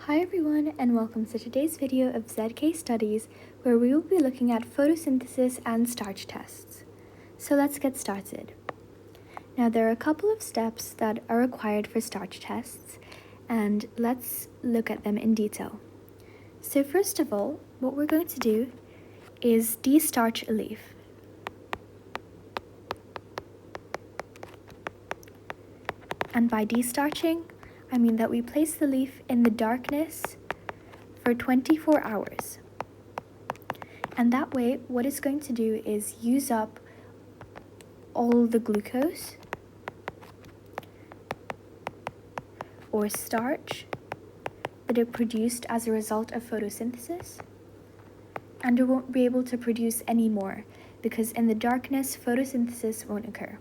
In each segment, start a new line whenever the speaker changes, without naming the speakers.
Hi everyone, and welcome to today's video of ZK Studies, where we will be looking at photosynthesis and starch tests. So let's get started. Now there are a couple of steps that are required for starch tests, and let's look at them in detail. So first of all, what we're going to do is de-starch a leaf. And by de-starching, I mean that we place the leaf in the darkness for 24 hours. And that way, what it's going to do is use up all the glucose or starch that it produced as a result of photosynthesis, and it won't be able to produce any more because in the darkness, photosynthesis won't occur.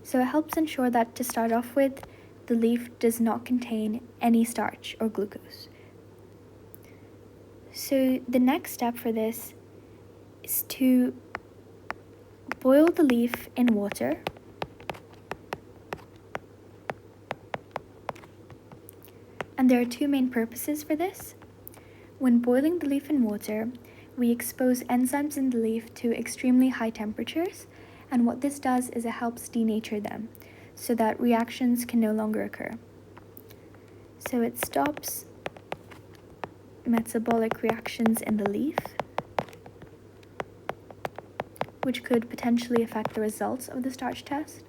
So it helps ensure that, to start off with, the leaf does not contain any starch or glucose. So the next step for this is to boil the leaf in water. And there are two main purposes for this. When boiling the leaf in water, we expose enzymes in the leaf to extremely high temperatures, and what this does is it helps denature them so that reactions can no longer occur. So it stops metabolic reactions in the leaf, which could potentially affect the results of the starch test.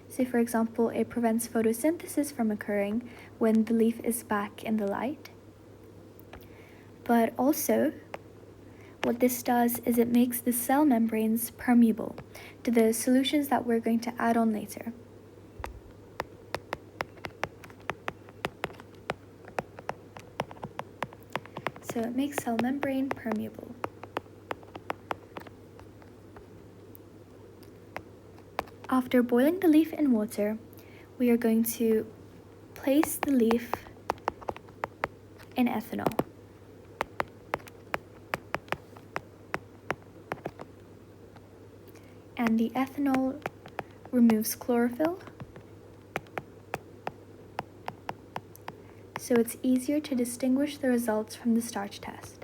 So for example, it prevents photosynthesis from occurring when the leaf is back in the light. But also, what this does is it makes the cell membranes permeable to the solutions that we're going to add on later. So it makes cell membrane permeable. After boiling the leaf in water, we are going to place the leaf in ethanol. And the ethanol removes chlorophyll, so it's easier to distinguish the results from the starch test.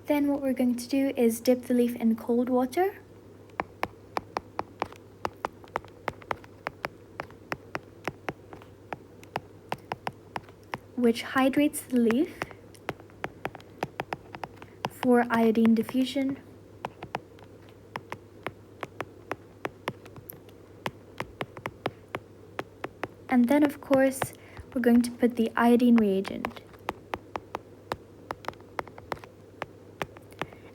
Then what we're going to do is dip the leaf in cold water. Which hydrates the leaf for iodine diffusion. And then of course, we're going to put the iodine reagent.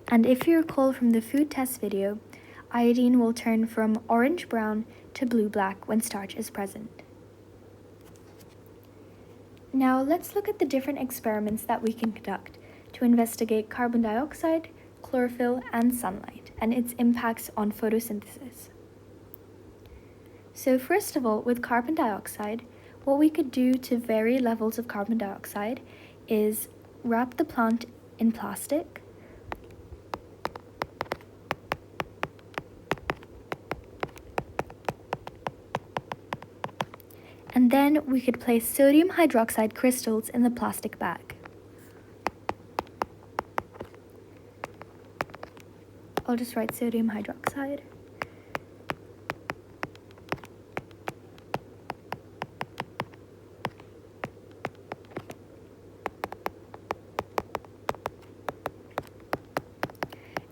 And if you recall from the food test video, iodine will turn from orange-brown to blue-black when starch is present. Now let's look at the different experiments that we can conduct to investigate carbon dioxide, chlorophyll, and sunlight, and its impacts on photosynthesis. So first of all, with carbon dioxide, what we could do to vary levels of carbon dioxide is wrap the plant in plastic, and then we could place sodium hydroxide crystals in the plastic bag. I'll just write sodium hydroxide.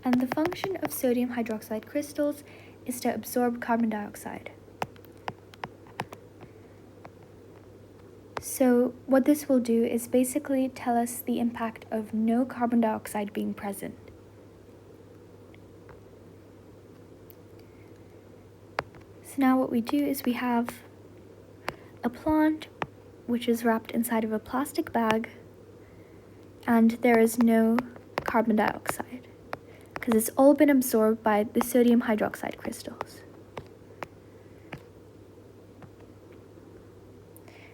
And the function of sodium hydroxide crystals is to absorb carbon dioxide. So what this will do is basically tell us the impact of no carbon dioxide being present. So now what we do is we have a plant which is wrapped inside of a plastic bag, and there is no carbon dioxide, because because it's all been absorbed by the sodium hydroxide crystals.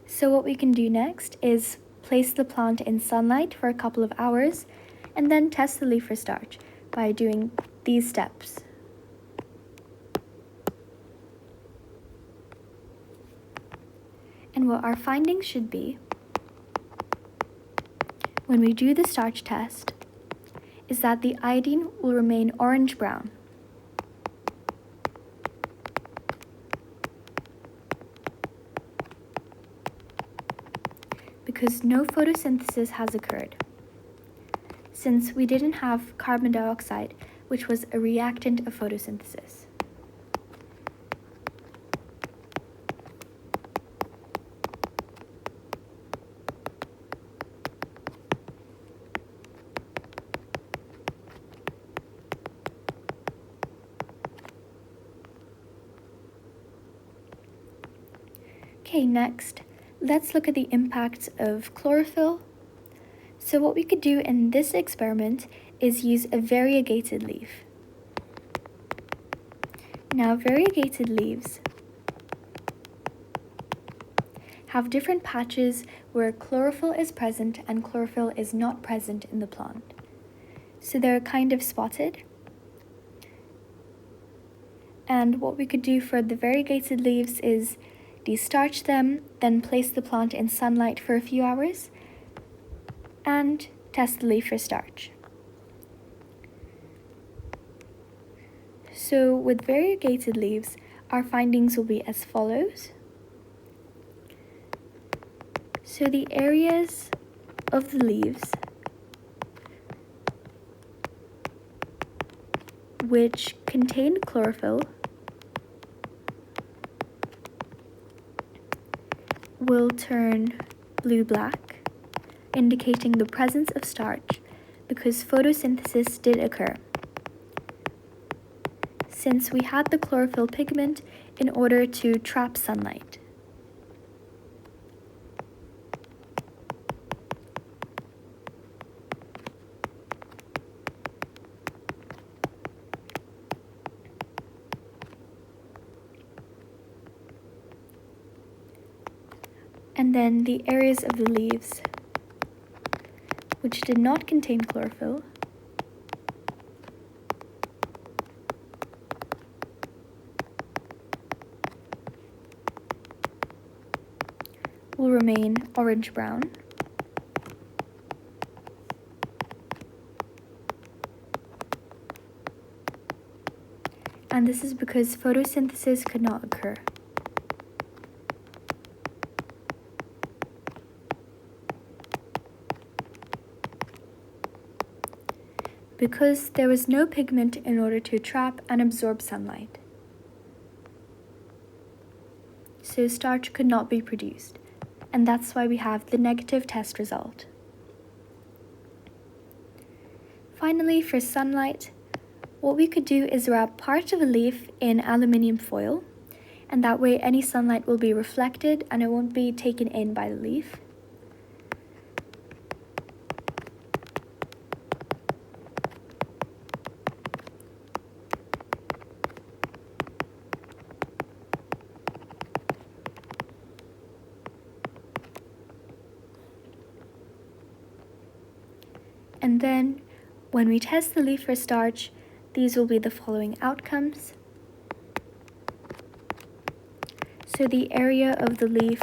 So what we can do next is place the plant in sunlight for a couple of hours and then test the leaf for starch by doing these steps. And what our findings should be when we do the starch test is that the iodine will remain orange-brown. Because no photosynthesis has occurred, since we didn't have carbon dioxide, which was a reactant of photosynthesis. Okay, next, let's look at the impacts of chlorophyll. So what we could do in this experiment is use a variegated leaf. Now, variegated leaves have different patches where chlorophyll is present and chlorophyll is not present in the plant. So they're kind of spotted. And what we could do for the variegated leaves is destarch them, then place the plant in sunlight for a few hours, and test the leaf for starch. So with variegated leaves, our findings will be as follows. So the areas of the leaves which contain chlorophyll will turn blue-black, indicating the presence of starch because photosynthesis did occur, since we had the chlorophyll pigment in order to trap sunlight. And then the areas of the leaves which did not contain chlorophyll will remain orange-brown. And this is because photosynthesis could not occur. Because there was no pigment in order to trap and absorb sunlight. So starch could not be produced, and that's why we have the negative test result. Finally, for sunlight, what we could do is wrap part of a leaf in aluminium foil, and that way any sunlight will be reflected and it won't be taken in by the leaf. And then, when we test the leaf for starch, these will be the following outcomes. So the area of the leaf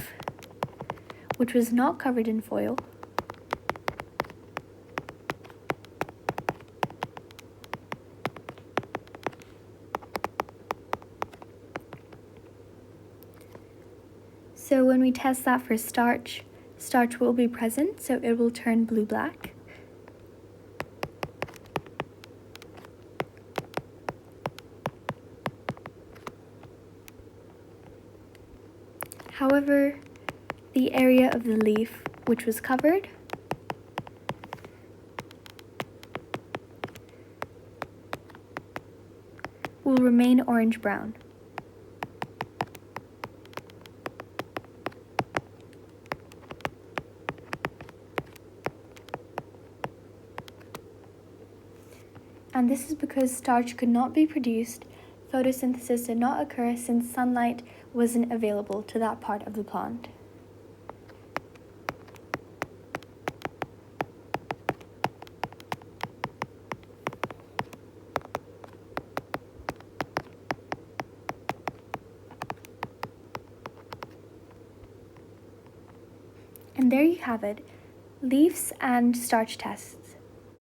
which was not covered in foil So when we test that for starch, starch will be present, so it will turn blue-black. However, the area of the leaf which was covered will remain orange-brown. and this is because starch could not be produced. Photosynthesis did not occur since sunlight wasn't available to that part of the plant. And there you have it, leaves and starch tests.